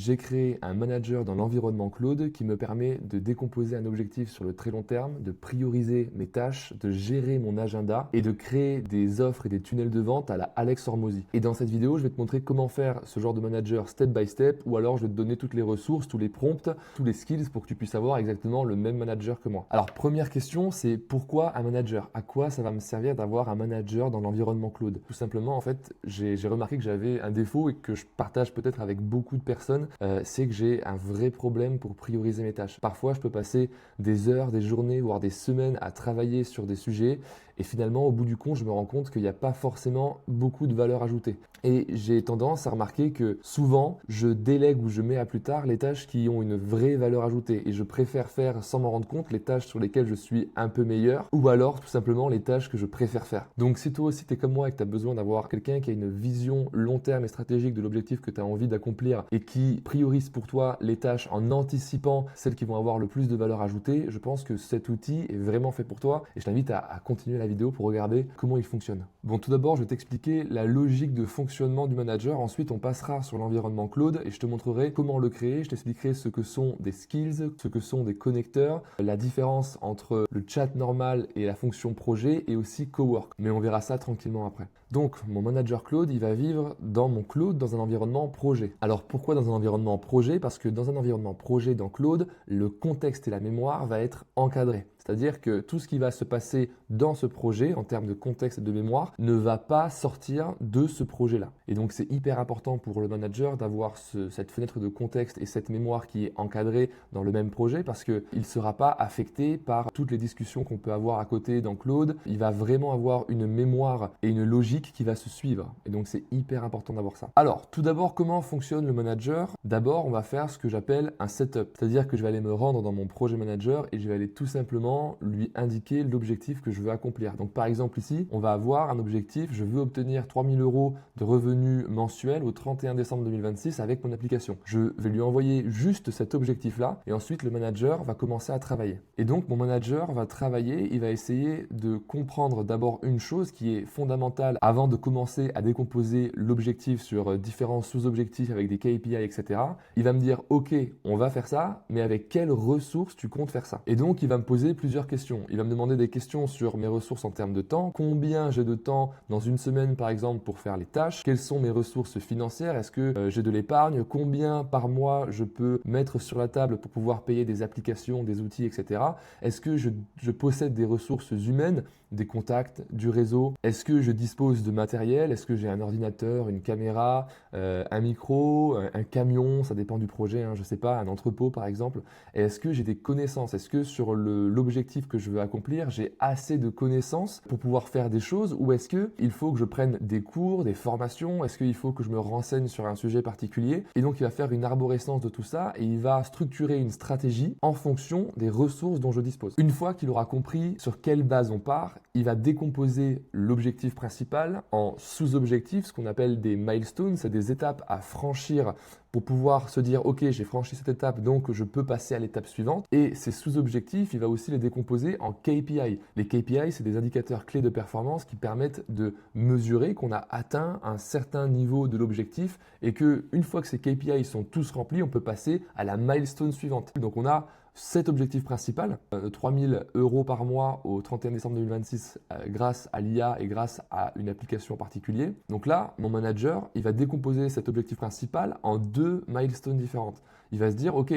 J'ai créé un manager dans l'environnement Claude qui me permet de décomposer un objectif sur le très long terme, de prioriser mes tâches, de gérer mon agenda et de créer des offres et des tunnels de vente à la Alex Hormozy. Et dans cette vidéo, je vais te montrer comment faire ce genre de manager step by step, ou alors je vais te donner toutes les ressources, tous les prompts, tous les skills pour que tu puisses avoir exactement le même manager que moi. Alors première question, c'est pourquoi un manager? À quoi ça va me servir d'avoir un manager dans l'environnement Claude? Tout simplement, en fait, j'ai remarqué que j'avais un défaut et que je partage peut-être avec beaucoup de personnes. C'est que j'ai un vrai problème pour prioriser mes tâches. Parfois, je peux passer des heures, des journées, voire des semaines à travailler sur des sujets et finalement, au bout du compte, je me rends compte qu'il n'y a pas forcément beaucoup de valeur ajoutée. Et j'ai tendance à remarquer que souvent, je délègue ou je mets à plus tard les tâches qui ont une vraie valeur ajoutée et je préfère faire sans m'en rendre compte les tâches sur lesquelles je suis un peu meilleur ou alors tout simplement les tâches que je préfère faire. Donc si toi aussi tu es comme moi et que tu as besoin d'avoir quelqu'un qui a une vision long terme et stratégique de l'objectif que tu as envie d'accomplir et qui priorise pour toi les tâches en anticipant celles qui vont avoir le plus de valeur ajoutée, je pense que cet outil est vraiment fait pour toi et je t'invite à continuer la vidéo pour regarder comment il fonctionne. Bon, tout d'abord, je vais t'expliquer la logique de fonctionnement du manager. Ensuite, on passera sur l'environnement Claude et je te montrerai comment le créer. Je t'expliquerai ce que sont des skills, ce que sont des connecteurs, la différence entre le chat normal et la fonction projet et aussi cowork. Mais on verra ça tranquillement après. Donc, mon manager Claude, il va vivre dans mon Claude dans un environnement projet. Alors, pourquoi dans un environnement projet? Parce que dans un environnement projet dans Claude, le contexte et la mémoire va être encadré. C'est-à-dire que tout ce qui va se passer dans ce projet en termes de contexte et de mémoire ne va pas sortir de ce projet-là. Et donc c'est hyper important pour le manager d'avoir cette fenêtre de contexte et cette mémoire qui est encadrée dans le même projet parce qu'il ne sera pas affecté par toutes les discussions qu'on peut avoir à côté dans Claude. Il va vraiment avoir une mémoire et une logique qui va se suivre. Et donc c'est hyper important d'avoir ça. Alors tout d'abord, comment fonctionne le manager? D'abord, on va faire ce que j'appelle un setup. C'est-à-dire que je vais aller me rendre dans mon projet manager et je vais aller tout simplement lui indiquer l'objectif que je veux accomplir. Donc par exemple ici, on va avoir un objectif, je veux obtenir 3 000 € de revenus mensuels au 31 décembre 2026 avec mon application. Je vais lui envoyer juste cet objectif-là et ensuite le manager va commencer à travailler. Et donc mon manager va travailler, il va essayer de comprendre d'abord une chose qui est fondamentale avant de commencer à décomposer l'objectif sur différents sous-objectifs avec des KPI, etc. Il va me dire, ok, on va faire ça, mais avec quelles ressources tu comptes faire ça? Et donc il va me poser plusieurs questions. Il va me demander des questions sur mes ressources en termes de temps. Combien j'ai de temps dans une semaine, par exemple, pour faire les tâches? Quelles sont mes ressources financières? Est-ce que j'ai de l'épargne? Combien par mois je peux mettre sur la table pour pouvoir payer des applications, des outils, etc. Est-ce que je possède des ressources humaines, des contacts, du réseau? Est-ce que je dispose de matériel? Est-ce que j'ai un ordinateur, une caméra, un micro, un camion? Ça dépend du projet, je ne sais pas, un entrepôt par exemple. Et est-ce que j'ai des connaissances? Est-ce que sur l'objectif que je veux accomplir, j'ai assez de connaissances pour pouvoir faire des choses, ou est-ce qu'il faut que je prenne des cours, des formations? Est-ce qu'il faut que je me renseigne sur un sujet particulier? Et donc il va faire une arborescence de tout ça et il va structurer une stratégie en fonction des ressources dont je dispose. Une fois qu'il aura compris sur quelle base on part, il va décomposer l'objectif principal en sous-objectifs, ce qu'on appelle des milestones, c'est des étapes à franchir pour pouvoir se dire ok, j'ai franchi cette étape, donc je peux passer à l'étape suivante. Et ces sous-objectifs, il va aussi les décomposer en KPI. Les KPI, c'est des indicateurs clés de performance qui permettent de mesurer qu'on a atteint un certain niveau de l'objectif et que une fois que ces KPI sont tous remplis, on peut passer à la milestone suivante. Donc on a cet objectif principal, 3 000 € par mois au 31 décembre 2026 grâce à l'IA et grâce à une application en particulier. Donc là, mon manager, il va décomposer cet objectif principal en deux milestones différentes. Il va se dire, ok,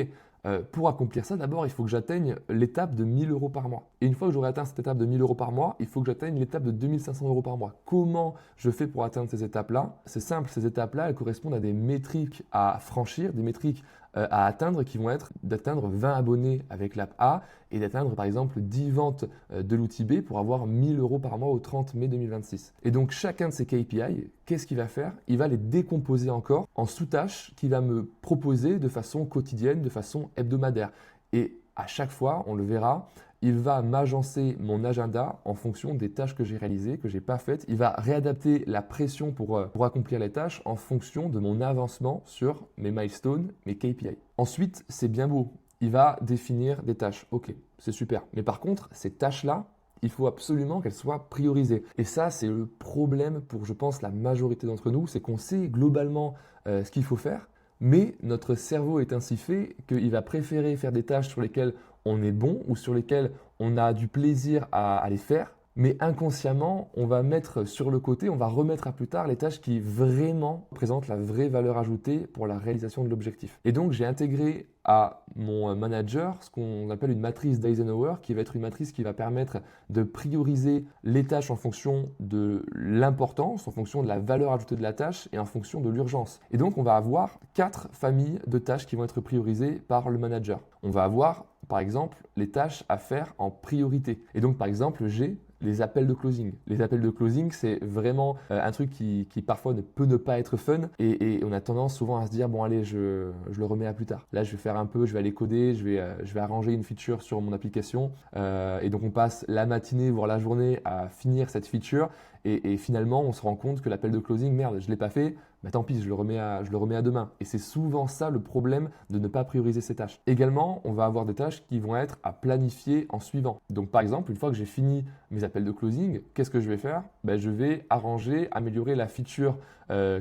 pour accomplir ça, d'abord, il faut que j'atteigne l'étape de 1 000 € par mois. Et une fois que j'aurai atteint cette étape de 1 000 € par mois, il faut que j'atteigne l'étape de 2 500 € par mois. Comment je fais pour atteindre ces étapes-là? C'est simple, ces étapes-là, elles correspondent à des métriques à franchir, des métriques à atteindre qui vont être d'atteindre 20 abonnés avec l'app A et d'atteindre par exemple 10 ventes de l'outil B pour avoir 1 000 € par mois au 30 mai 2026. Et donc chacun de ces KPI, qu'est-ce qu'il va faire? Il va les décomposer encore en sous-tâches qu'il va me proposer de façon quotidienne, de façon hebdomadaire. Et à chaque fois, on le verra, il va m'agencer mon agenda en fonction des tâches que j'ai réalisées, que je n'ai pas faites. Il va réadapter la pression pour accomplir les tâches en fonction de mon avancement sur mes milestones, mes KPI. Ensuite, c'est bien beau. Il va définir des tâches. Ok, c'est super. Mais par contre, ces tâches-là, il faut absolument qu'elles soient priorisées. Et ça, c'est le problème pour, je pense, la majorité d'entre nous, c'est qu'on sait globalement ce qu'il faut faire, Mais notre cerveau est ainsi fait qu'il va préférer faire des tâches sur lesquelles on est bon ou sur lesquelles on a du plaisir à les faire. Mais inconsciemment, on va mettre sur le côté, on va remettre à plus tard les tâches qui vraiment présentent la vraie valeur ajoutée pour la réalisation de l'objectif. Et donc, j'ai intégré à mon manager ce qu'on appelle une matrice d'Eisenhower, qui va être une matrice qui va permettre de prioriser les tâches en fonction de l'importance, en fonction de la valeur ajoutée de la tâche et en fonction de l'urgence. Et donc, on va avoir 4 familles de tâches qui vont être priorisées par le manager. On va avoir, par exemple, les tâches à faire en priorité. Et donc, par exemple, j'ai les appels de closing. Les appels de closing, c'est vraiment un truc qui parfois ne peut ne pas être fun et on a tendance souvent à se dire bon allez, je le remets à plus tard. Là, je vais faire un peu, je vais aller coder, je vais arranger une feature sur mon application et donc on passe la matinée voire la journée à finir cette feature et finalement on se rend compte que l'appel de closing, merde, je l'ai pas fait. Bah, tant pis, je le remets à demain. Et c'est souvent ça le problème de ne pas prioriser ces tâches. Également, on va avoir des tâches qui vont être à planifier en suivant. Donc par exemple, une fois que j'ai fini mes appels de closing, qu'est-ce que je vais faire? Bah, je vais arranger, améliorer la feature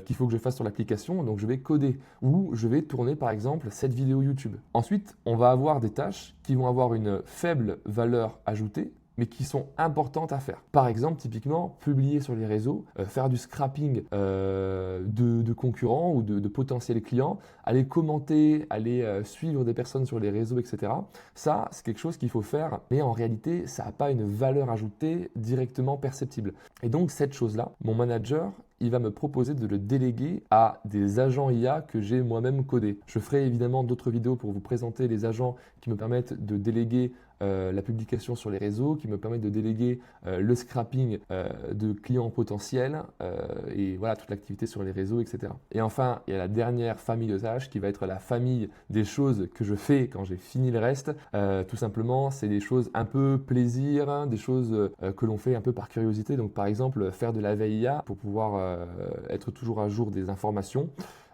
qu'il faut que je fasse sur l'application. Donc je vais coder ou je vais tourner par exemple cette vidéo YouTube. Ensuite, on va avoir des tâches qui vont avoir une faible valeur ajoutée, mais qui sont importantes à faire. Par exemple, typiquement, publier sur les réseaux, faire du scrapping de concurrents ou de potentiels clients, aller commenter, aller suivre des personnes sur les réseaux, etc. Ça, c'est quelque chose qu'il faut faire, mais en réalité, ça n'a pas une valeur ajoutée directement perceptible. Et donc, cette chose-là, mon manager, il va me proposer de le déléguer à des agents IA que j'ai moi-même codés. Je ferai évidemment d'autres vidéos pour vous présenter les agents qui me permettent de déléguer la publication sur les réseaux, qui me permettent de déléguer le scrapping de clients potentiels et voilà, toute l'activité sur les réseaux, etc. Et enfin, il y a la dernière famille de tâches qui va être la famille des choses que je fais quand j'ai fini le reste. Tout simplement, c'est des choses un peu plaisir, hein, des choses que l'on fait un peu par curiosité. Donc par exemple, faire de la veille IA pour pouvoir être toujours à jour des informations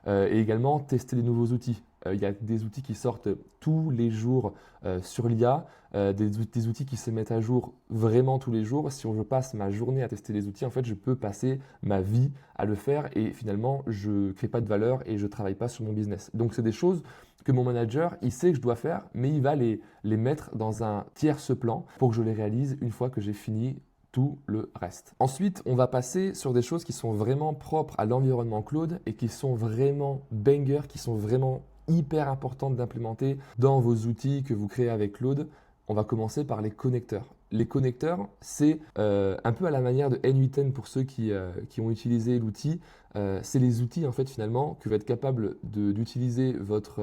et également tester des nouveaux outils. Il y a des outils qui sortent tous les jours sur l'IA, des outils qui se mettent à jour vraiment tous les jours. Si je passe ma journée à tester les outils, en fait, je peux passer ma vie à le faire et finalement, je ne crée pas de valeur et je ne travaille pas sur mon business. Donc, c'est des choses que mon manager, il sait que je dois faire, mais il va les mettre dans un tierce plan pour que je les réalise une fois que j'ai fini tout le reste. Ensuite, on va passer sur des choses qui sont vraiment propres à l'environnement cloud et qui sont vraiment bangers, qui sont vraiment hyper importantes d'implémenter dans vos outils que vous créez avec Claude. On va commencer par les connecteurs. Les connecteurs, c'est un peu à la manière de N8N pour ceux qui ont utilisé l'outil. C'est les outils en fait finalement que vous êtes capable d'utiliser votre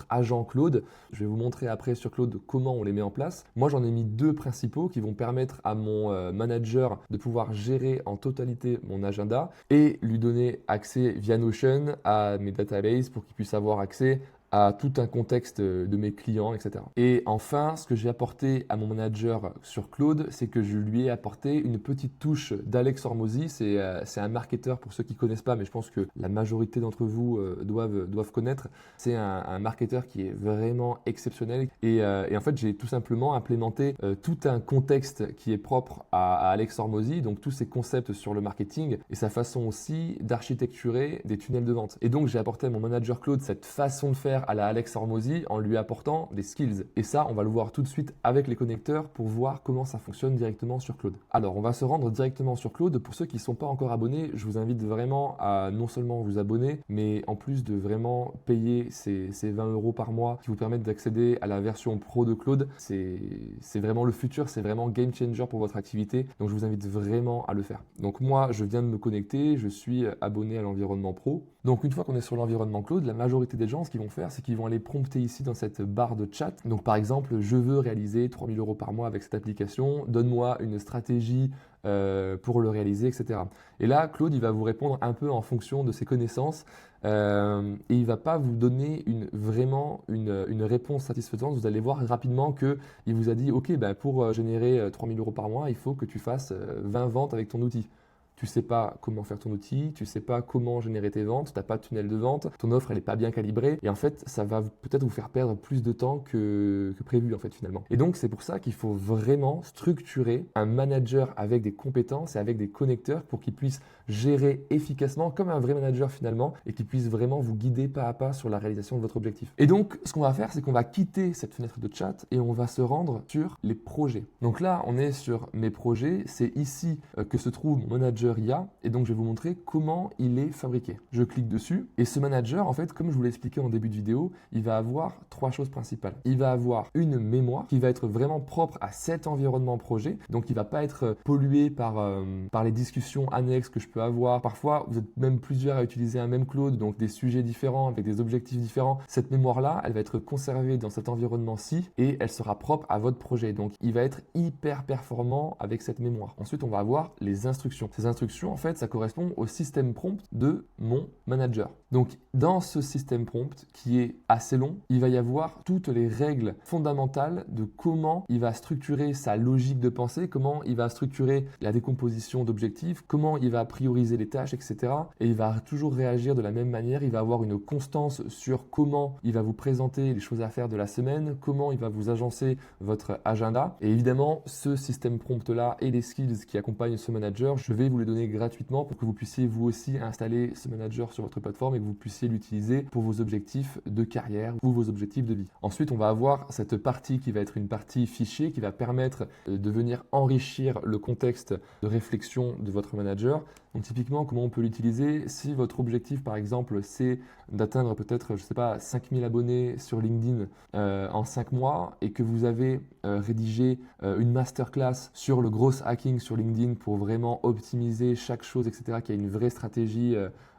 agent Claude. Je vais vous montrer après sur Claude comment on les met en place. Moi j'en ai mis 2 principaux qui vont permettre à mon manager de pouvoir gérer en totalité mon agenda et lui donner accès via Notion à mes databases pour qu'il puisse avoir accès à tout un contexte de mes clients, etc. Et enfin, ce que j'ai apporté à mon manager sur Claude, c'est que je lui ai apporté une petite touche d'Alex Hormozy. C'est un marketeur pour ceux qui ne connaissent pas, mais je pense que la majorité d'entre vous doivent connaître. C'est un marketeur qui est vraiment exceptionnel. Et en fait, j'ai tout simplement implémenté tout un contexte qui est propre à Alex Hormozy, donc tous ses concepts sur le marketing et sa façon aussi d'architecturer des tunnels de vente. Et donc, j'ai apporté à mon manager Claude cette façon de faire à la Alex Hormozy en lui apportant des skills. Et ça, on va le voir tout de suite avec les connecteurs pour voir comment ça fonctionne directement sur Claude. Alors, on va se rendre directement sur Claude. Pour ceux qui ne sont pas encore abonnés, je vous invite vraiment à non seulement vous abonner, mais en plus de vraiment payer ces 20 € par mois qui vous permettent d'accéder à la version pro de Claude. C'est vraiment le futur, c'est vraiment game changer pour votre activité. Donc, je vous invite vraiment à le faire. Donc, moi, je viens de me connecter, je suis abonné à l'environnement pro. Donc, une fois qu'on est sur l'environnement Claude, la majorité des gens, ce qu'ils vont faire, c'est qu'ils vont aller prompter ici dans cette barre de chat. Donc par exemple, je veux réaliser 3 000 € par mois avec cette application, donne-moi une stratégie pour le réaliser, etc. Et là, Claude, il va vous répondre un peu en fonction de ses connaissances et il ne va pas vous donner vraiment une réponse satisfaisante. Vous allez voir rapidement qu'il vous a dit, ok, ben pour générer 3 000 € par mois, il faut que tu fasses 20 ventes avec ton outil. tu sais pas comment faire ton outil, tu sais pas comment générer tes ventes, tu n'as pas de tunnel de vente, ton offre elle est pas bien calibrée et en fait ça va peut-être vous faire perdre plus de temps que prévu en fait finalement. Et donc c'est pour ça qu'il faut vraiment structurer un manager avec des compétences et avec des connecteurs pour qu'il puisse gérer efficacement comme un vrai manager finalement et qu'il puisse vraiment vous guider pas à pas sur la réalisation de votre objectif. Et donc ce qu'on va faire c'est qu'on va quitter cette fenêtre de chat et on va se rendre sur les projets. Donc là on est sur mes projets, c'est ici que se trouve mon manager IA et donc je vais vous montrer comment il est fabriqué. Je clique dessus et ce manager en fait comme je vous l'ai expliqué en début de vidéo, il va avoir trois choses principales. Il va avoir une mémoire qui va être vraiment propre à cet environnement projet, donc il va pas être pollué par les discussions annexes que je peux avoir. Parfois vous êtes même plusieurs à utiliser un même cloud, donc des sujets différents avec des objectifs différents. Cette mémoire là elle va être conservée dans cet environnement-ci et elle sera propre à votre projet, donc il va être hyper performant avec cette mémoire. Ensuite on va avoir les instructions. Ces instructions en fait ça correspond au système prompt de mon manager. Donc dans ce système prompt qui est assez long, il va y avoir toutes les règles fondamentales de comment il va structurer sa logique de pensée, comment il va structurer la décomposition d'objectifs, comment il va prioriser les tâches, etc. Et il va toujours réagir de la même manière, il va avoir une constance sur comment il va vous présenter les choses à faire de la semaine, comment il va vous agencer votre agenda. Et évidemment, ce système prompt-là et les skills qui accompagnent ce manager, je vais vous les donner gratuitement pour que vous puissiez vous aussi installer ce manager sur votre plateforme et que vous puissiez l'utiliser pour vos objectifs de carrière ou vos objectifs de vie. Ensuite, on va avoir cette partie qui va être une partie fichier qui va permettre de venir enrichir le contexte de réflexion de votre manager. Donc typiquement, comment on peut l'utiliser si votre objectif, par exemple, c'est d'atteindre peut-être, je sais pas, 5000 abonnés sur LinkedIn en 5 mois et que vous avez rédigé une masterclass sur le gros hacking sur LinkedIn pour vraiment optimiser chaque chose, etc., qui a une vraie stratégie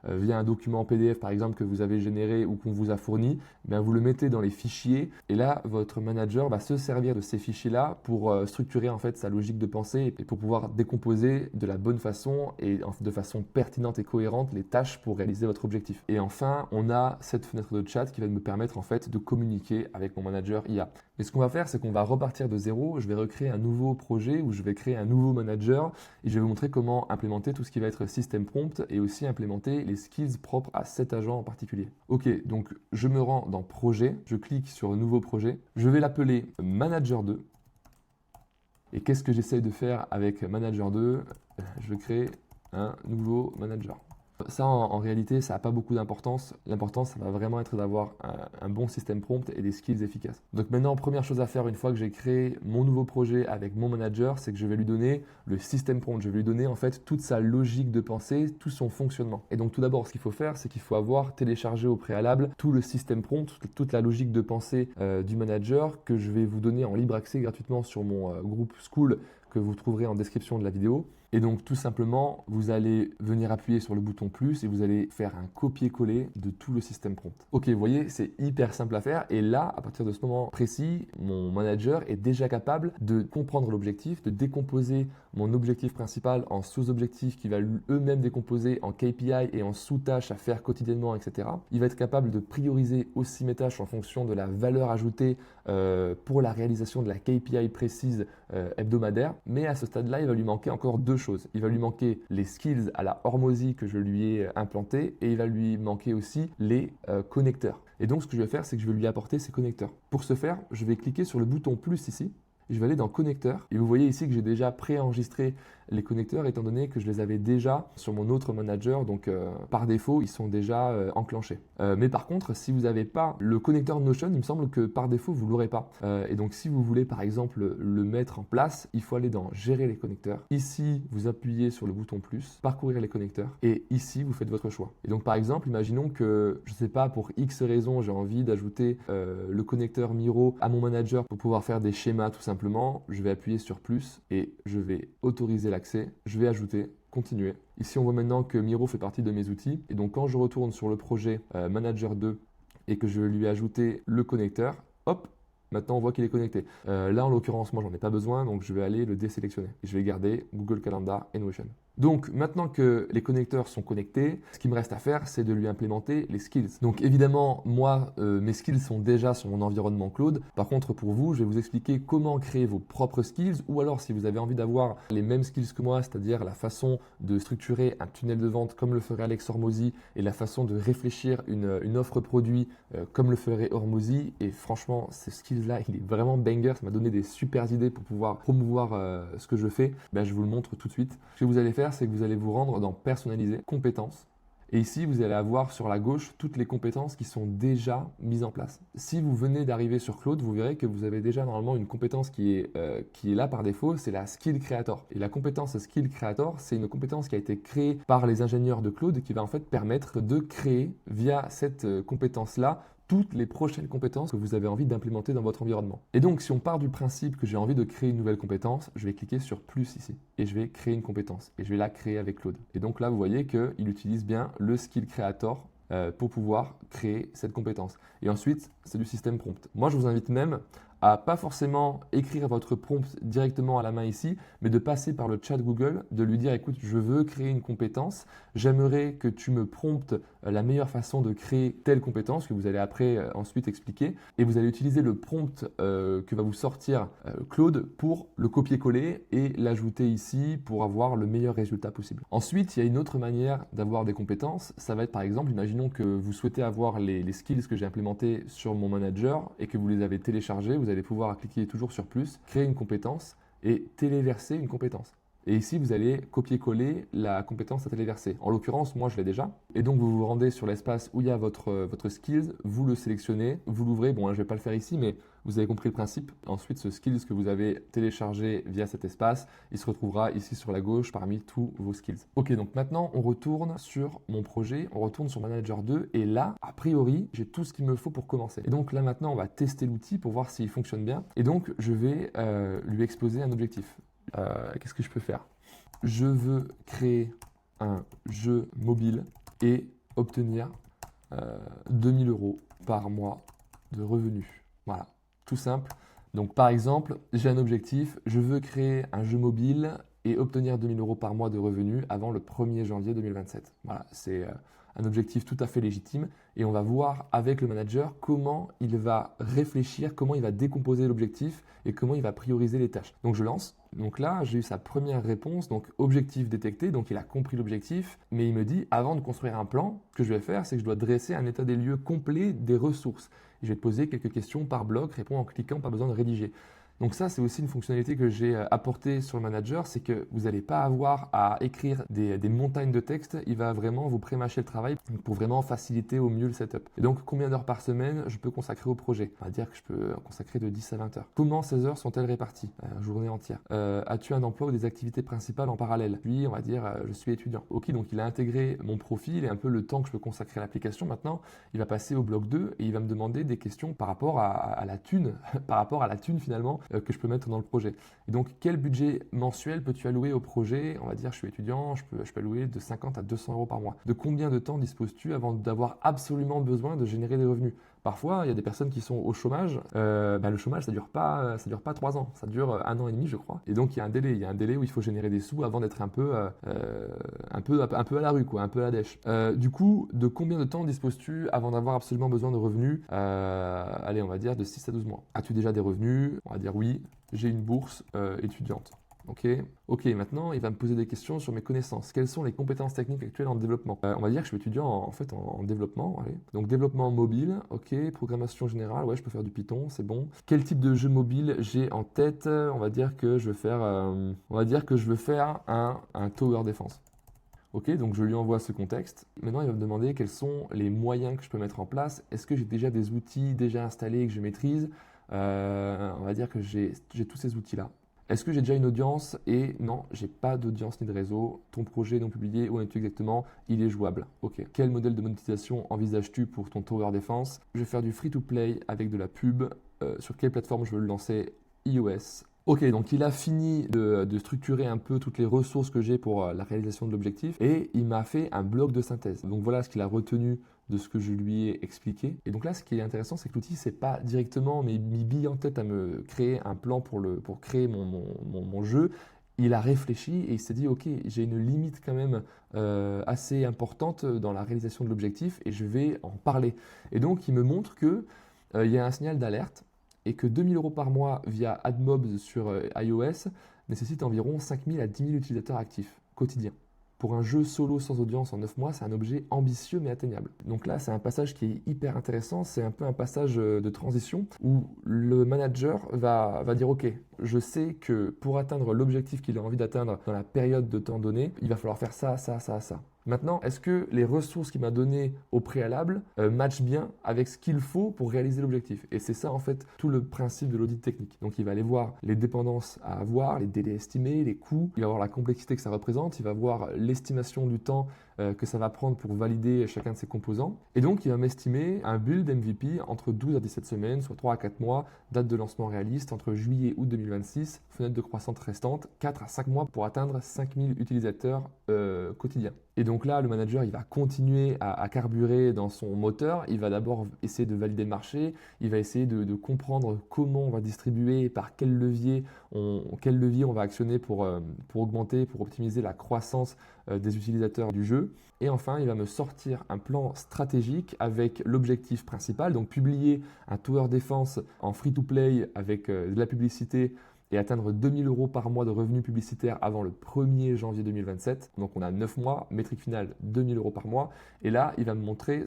via un document PDF par exemple que vous avez généré ou qu'on vous a fourni, bien, vous le mettez dans les fichiers et là votre manager va se servir de ces fichiers-là pour structurer en fait sa logique de pensée et pour pouvoir décomposer de la bonne façon et de façon pertinente et cohérente les tâches pour réaliser votre objectif. Et enfin, on a cette fenêtre de chat qui va me permettre en fait de communiquer avec mon manager IA. Et ce qu'on va faire, c'est qu'on va repartir de zéro. Je vais recréer un nouveau projet où je vais créer un nouveau manager et je vais vous montrer comment implémenter tout ce qui va être système prompt et aussi implémenter les skills propres à cet agent en particulier. Ok, donc je me rends dans projet, je clique sur nouveau projet, je vais l'appeler manager 2. Et qu'est-ce que j'essaye de faire avec manager 2? Je vais créer un nouveau manager. Ça, en réalité, ça n'a pas beaucoup d'importance. L'important, ça va vraiment être d'avoir un bon système prompt et des skills efficaces. Donc maintenant, première chose à faire une fois que j'ai créé mon nouveau projet avec mon manager, c'est que je vais lui donner le système prompt. Je vais lui donner en fait toute sa logique de pensée, tout son fonctionnement. Et donc tout d'abord, ce qu'il faut faire, c'est qu'il faut avoir téléchargé au préalable tout le système prompt, toute la logique de pensée du manager que je vais vous donner en libre accès gratuitement sur mon groupe School que vous trouverez en description de la vidéo. Et donc tout simplement, vous allez venir appuyer sur le bouton plus et vous allez faire un copier-coller de tout le système prompt. Ok, vous voyez, c'est hyper simple à faire. Et là, à partir de ce moment précis, mon manager est déjà capable de comprendre l'objectif, de décomposer mon objectif principal en sous-objectifs qui va eux-mêmes décomposer en KPI et en sous-tâches à faire quotidiennement, etc. Il va être capable de prioriser aussi mes tâches en fonction de la valeur ajoutée pour la réalisation de la KPI précise hebdomadaire. Mais à ce stade-là, il va lui manquer encore deux choses. Il va lui manquer les skills à la Hormozy que je lui ai implanté et il va lui manquer aussi les connecteurs. Et donc, ce que je vais faire, c'est que je vais lui apporter ces connecteurs. Pour ce faire, je vais cliquer sur le bouton plus ici. Je vais aller dans connecteurs et vous voyez ici que j'ai déjà préenregistré les connecteurs étant donné que je les avais déjà sur mon autre manager, donc par défaut ils sont déjà enclenchés. Mais par contre si vous n'avez pas le connecteur Notion, il me semble que par défaut vous ne l'aurez pas. Et donc si vous voulez par exemple le mettre en place, il faut aller dans gérer les connecteurs. Ici vous appuyez sur le bouton plus, parcourir les connecteurs et ici vous faites votre choix. Et donc par exemple imaginons que je ne sais pas pour X raison j'ai envie d'ajouter le connecteur Miro à mon manager pour pouvoir faire des schémas tout simplement. Je vais appuyer sur plus et je vais autoriser l'accès, je vais ajouter, continuer. Ici on voit maintenant que Miro fait partie de mes outils et donc quand je retourne sur le projet Manager 2 et que je lui ai ajouté le connecteur, hop, maintenant on voit qu'il est connecté. Là en l'occurrence moi j'en ai pas besoin donc je vais aller le désélectionner. Je vais garder Google Calendar et Notion. Donc maintenant que les connecteurs sont connectés, ce qu'il me reste à faire, c'est de lui implémenter les skills. Donc évidemment, moi, mes skills sont déjà sur mon environnement cloud. Par contre, pour vous, je vais vous expliquer comment créer vos propres skills, ou alors si vous avez envie d'avoir les mêmes skills que moi, c'est-à-dire la façon de structurer un tunnel de vente comme le ferait Alex Hormozy et la façon de réfléchir une offre produit comme le ferait Hormozy. Et franchement, ce skills-là, il est vraiment banger. Ça m'a donné des super idées pour pouvoir promouvoir ce que je fais. Ben, je vous le montre tout de suite. Ce que vous allez faire, c'est que vous allez vous rendre dans personnaliser, compétences. Et ici, vous allez avoir sur la gauche toutes les compétences qui sont déjà mises en place. Si vous venez d'arriver sur Claude, vous verrez que vous avez déjà normalement une compétence qui est là par défaut, c'est la Skill Creator. Et la compétence Skill Creator, c'est une compétence qui a été créée par les ingénieurs de Claude et qui va en fait permettre de créer via cette compétence-là toutes les prochaines compétences que vous avez envie d'implémenter dans votre environnement. Et donc, si on part du principe que j'ai envie de créer une nouvelle compétence, je vais cliquer sur plus ici et je vais créer une compétence et je vais la créer avec Claude. Et donc là, vous voyez qu'il utilise bien le Skill Creator pour pouvoir créer cette compétence. Et ensuite, c'est du système prompt. Moi, je vous invite même à pas forcément écrire votre prompt directement à la main ici, mais de passer par le chat Google, de lui dire écoute, je veux créer une compétence, j'aimerais que tu me promptes la meilleure façon de créer telle compétence que vous allez après ensuite expliquer, et vous allez utiliser le prompt que va vous sortir Claude pour le copier-coller et l'ajouter ici pour avoir le meilleur résultat possible. Ensuite, il y a une autre manière d'avoir des compétences, ça va être par exemple, imaginons que vous souhaitez avoir les skills que j'ai implémentés sur mon manager et que vous les avez téléchargés, vous allez pouvoir cliquer toujours sur plus, créer une compétence et téléverser une compétence. Et ici, vous allez copier-coller la compétence à téléverser. En l'occurrence, moi, je l'ai déjà. Et donc, vous vous rendez sur l'espace où il y a votre skills, vous le sélectionnez, vous l'ouvrez. Bon, là, je ne vais pas le faire ici, mais vous avez compris le principe. Ensuite, ce skills que vous avez téléchargé via cet espace, il se retrouvera ici sur la gauche parmi tous vos skills. Ok, donc maintenant, on retourne sur mon projet, on retourne sur Manager 2. Et là, a priori, j'ai tout ce qu'il me faut pour commencer. Et donc là, maintenant, on va tester l'outil pour voir s'il fonctionne bien. Et donc, je vais lui exposer un objectif. Qu'est-ce que je peux faire? Je veux créer un jeu mobile et obtenir 2000 € par mois de revenus. Voilà, tout simple. Donc par exemple, j'ai un objectif, je veux créer un jeu mobile et obtenir 2000 € par mois de revenus avant le 1er janvier 2027. Voilà, c'est un objectif tout à fait légitime et on va voir avec le manager comment il va réfléchir, comment il va décomposer l'objectif et comment il va prioriser les tâches. Donc je lance. Donc là, j'ai eu sa première réponse, donc objectif détecté, donc il a compris l'objectif, mais il me dit, avant de construire un plan, ce que je vais faire, c'est que je dois dresser un état des lieux complet des ressources. Et je vais te poser quelques questions par bloc, réponds en cliquant, pas besoin de rédiger. Donc ça, c'est aussi une fonctionnalité que j'ai apportée sur le manager, c'est que vous n'allez pas avoir à écrire des montagnes de texte, il va vraiment vous prémâcher le travail pour vraiment faciliter au mieux le setup. Et donc, combien d'heures par semaine je peux consacrer au projet? On va dire que je peux consacrer de 10 à 20 heures. Comment ces heures sont-elles réparties? Journée entière. As-tu un emploi ou des activités principales en parallèle? Puis, on va dire, je suis étudiant. Ok, donc il a intégré mon profil et un peu le temps que je peux consacrer à l'application. Maintenant, il va passer au bloc 2 et il va me demander des questions par rapport à la thune, par rapport à la thune finalement, que je peux mettre dans le projet. Et donc, quel budget mensuel peux-tu allouer au projet? On va dire, je suis étudiant, je peux allouer de 50 à 200 € par mois. De combien de temps disposes-tu avant d'avoir absolument besoin de générer des revenus? Parfois, il y a des personnes qui sont au chômage. Le chômage, ça dure pas 3 ans, ça dure 1 an et demi, je crois. Et donc, il y a un délai. Il y a un délai où il faut générer des sous avant d'être un peu à la rue, quoi, un peu à la dèche. Du coup, de combien de temps disposes-tu avant d'avoir absolument besoin de revenus? Allez, on va dire de 6 à 12 mois. As-tu déjà des revenus? On va dire oui. J'ai une bourse étudiante. Ok, maintenant il va me poser des questions sur mes connaissances. Quelles sont les compétences techniques actuelles en développement? On va dire que je suis étudiant en développement. Allez. Donc développement mobile, ok. Programmation générale, ouais, je peux faire du Python, c'est bon. Quel type de jeu mobile j'ai en tête? On va dire que je veux faire un tower defense. Ok, donc je lui envoie ce contexte. Maintenant, il va me demander quels sont les moyens que je peux mettre en place. Est-ce que j'ai déjà des outils déjà installés que je maîtrise? On va dire que j'ai tous ces outils-là. Est-ce que j'ai déjà une audience? Et non, j'ai pas d'audience ni de réseau. Ton projet non publié, où en es-tu exactement? Il est jouable. Ok. Quel modèle de monétisation envisages-tu pour ton tower defense? Je vais faire du free-to-play avec de la pub. Sur quelle plateforme je veux le lancer? iOS. Ok, donc il a fini de structurer un peu toutes les ressources que j'ai pour la réalisation de l'objectif et il m'a fait un bloc de synthèse. Donc voilà ce qu'il a retenu de ce que je lui ai expliqué. Et donc là, ce qui est intéressant, c'est que l'outil, c'est pas directement mis bille en tête à me créer un plan pour créer mon jeu. il a réfléchi et il s'est dit, ok, j'ai une limite quand même assez importante dans la réalisation de l'objectif et je vais en parler. Et donc, il me montre que il y a un signal d'alerte et que 2 000 € par mois via AdMobs sur iOS nécessite environ 5 000 à 10 000 utilisateurs actifs quotidiens. Pour un jeu solo sans audience en 9 mois, c'est un objet ambitieux mais atteignable. Donc là, c'est un passage qui est hyper intéressant. C'est un peu un passage de transition où le manager va dire, ok, je sais que pour atteindre l'objectif qu'il a envie d'atteindre dans la période de temps donnée, il va falloir faire ça, ça, ça, ça. Maintenant, est-ce que les ressources qu'il m'a données au préalable matchent bien avec ce qu'il faut pour réaliser l'objectif? Et c'est ça en fait tout le principe de l'audit technique. Donc il va aller voir les dépendances à avoir, les délais estimés, les coûts, il va voir la complexité que ça représente, il va voir l'estimation du temps que ça va prendre pour valider chacun de ses composants. Et donc il va m'estimer un build MVP entre 12 à 17 semaines, soit 3 à 4 mois, date de lancement réaliste entre juillet et août 2026, fenêtre de croissance restante, 4 à 5 mois pour atteindre 5000 utilisateurs quotidiens. Et donc là, le manager, il va continuer à carburer dans son moteur. Il va d'abord essayer de valider le marché. Il va essayer de comprendre comment on va distribuer, par quel levier on va actionner pour augmenter, pour optimiser la croissance des utilisateurs du jeu. Et enfin, il va me sortir un plan stratégique avec l'objectif principal, donc publier un tower defense en free-to-play avec de la publicité et atteindre 2 000 € par mois de revenus publicitaires avant le 1er janvier 2027. Donc on a 9 mois, métrique finale 2 000 € par mois. Et là, il va me montrer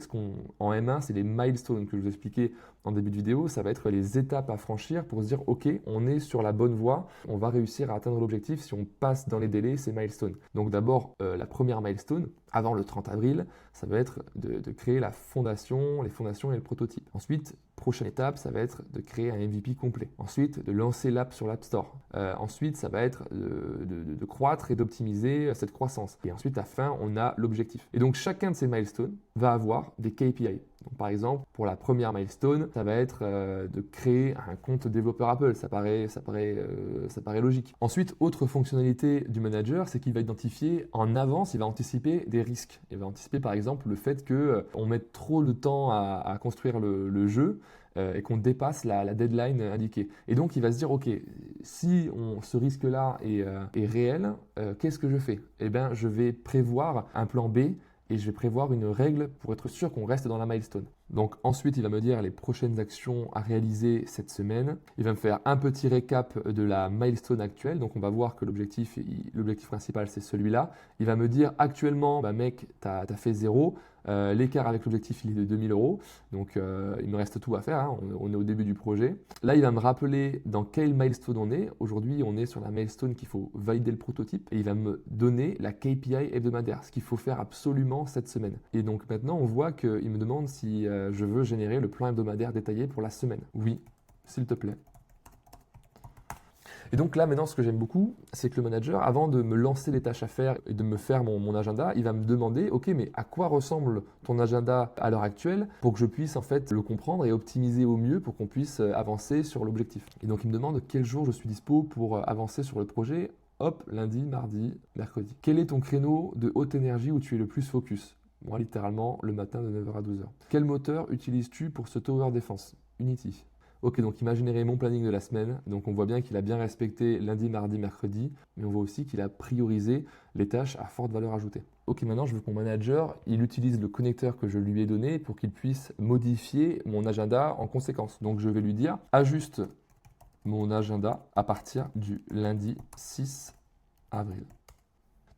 en M1, c'est les milestones que je vous expliquais en début de vidéo. Ça va être les étapes à franchir pour se dire, ok, on est sur la bonne voie, on va réussir à atteindre l'objectif si on passe dans les délais ces milestones. Donc d'abord, la première milestone, avant le 30 avril, ça va être de créer la fondation, les fondations et le prototype. Ensuite, prochaine étape, ça va être de créer un MVP complet. Ensuite, de lancer l'app sur l'App Store. Ensuite, ça va être de croître et d'optimiser cette croissance. Et ensuite, à la fin, on a l'objectif. Et donc, chacun de ces milestones va avoir des KPI. Donc, par exemple, pour la première milestone, ça va être de créer un compte développeur Apple. Ça paraît logique. Ensuite, autre fonctionnalité du manager, c'est qu'il va identifier en avance, il va anticiper des risques. Il va anticiper par exemple le fait qu'on mette trop de temps à construire le jeu et qu'on dépasse la deadline indiquée. Et donc, il va se dire, ok, si ce risque-là est réel, qu'est-ce que je fais? Eh bien, je vais prévoir un plan B et je vais prévoir une règle pour être sûr qu'on reste dans la milestone. Donc ensuite, il va me dire les prochaines actions à réaliser cette semaine. Il va me faire un petit récap de la milestone actuelle. Donc on va voir que l'objectif principal, c'est celui-là. Il va me dire actuellement, bah mec, tu as fait 0. L'écart avec l'objectif, il est de 2 000 €. Donc il me reste tout à faire. Hein. On est au début du projet. Là, il va me rappeler dans quelle milestone on est. Aujourd'hui, on est sur la milestone qu'il faut valider le prototype. Et il va me donner la KPI hebdomadaire, ce qu'il faut faire absolument cette semaine. Et donc maintenant, on voit qu'il me demande si je veux générer le plan hebdomadaire détaillé pour la semaine. Oui, s'il te plaît. Et donc là, maintenant, ce que j'aime beaucoup, c'est que le manager, avant de me lancer les tâches à faire et de me faire mon agenda, il va me demander, ok, mais à quoi ressemble ton agenda à l'heure actuelle pour que je puisse en fait le comprendre et optimiser au mieux pour qu'on puisse avancer sur l'objectif. Et donc, il me demande quel jour je suis dispo pour avancer sur le projet. Hop, lundi, mardi, mercredi. Quel est ton créneau de haute énergie où tu es le plus focus? Moi, littéralement, le matin de 9h à 12h. Quel moteur utilises-tu pour ce tower defense? Unity. Ok, donc il m'a généré mon planning de la semaine. Donc on voit bien qu'il a bien respecté lundi, mardi, mercredi. Mais on voit aussi qu'il a priorisé les tâches à forte valeur ajoutée. Ok, maintenant je veux que mon manager, il utilise le connecteur que je lui ai donné pour qu'il puisse modifier mon agenda en conséquence. Donc je vais lui dire, ajuste mon agenda à partir du lundi 6 avril.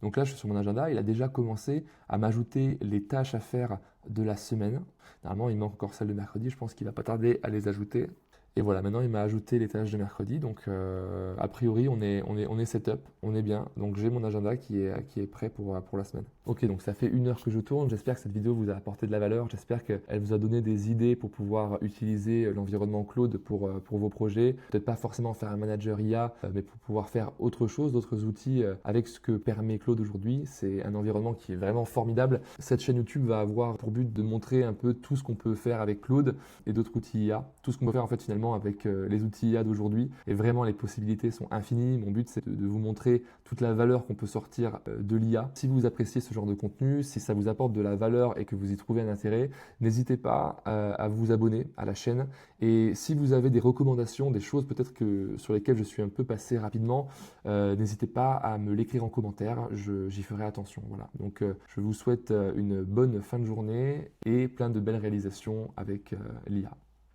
Donc là, je suis sur mon agenda, il a déjà commencé à m'ajouter les tâches à faire de la semaine. Normalement, il manque encore celles de mercredi, je pense qu'il ne va pas tarder à les ajouter. Et voilà, maintenant il m'a ajouté les tâches de mercredi, donc a priori on est setup, on est bien. Donc j'ai mon agenda qui est prêt pour la semaine. Ok, donc ça fait 1 heure que je tourne, j'espère que cette vidéo vous a apporté de la valeur, j'espère qu'elle vous a donné des idées pour pouvoir utiliser l'environnement Claude pour vos projets. Peut-être pas forcément faire un manager IA, mais pour pouvoir faire autre chose, d'autres outils avec ce que permet Claude aujourd'hui. C'est un environnement qui est vraiment formidable. Cette chaîne YouTube va avoir pour but de montrer un peu tout ce qu'on peut faire avec Claude et d'autres outils IA, tout ce qu'on peut faire en fait finalement simplement avec les outils IA d'aujourd'hui. Et vraiment, les possibilités sont infinies. Mon but, c'est de vous montrer toute la valeur qu'on peut sortir de l'IA. Si vous appréciez ce genre de contenu, si ça vous apporte de la valeur et que vous y trouvez un intérêt, n'hésitez pas à vous abonner à la chaîne. Et si vous avez des recommandations, des choses peut-être sur lesquelles je suis un peu passé rapidement, n'hésitez pas à me l'écrire en commentaire, j'y ferai attention. Voilà. Donc je vous souhaite une bonne fin de journée et plein de belles réalisations avec l'IA.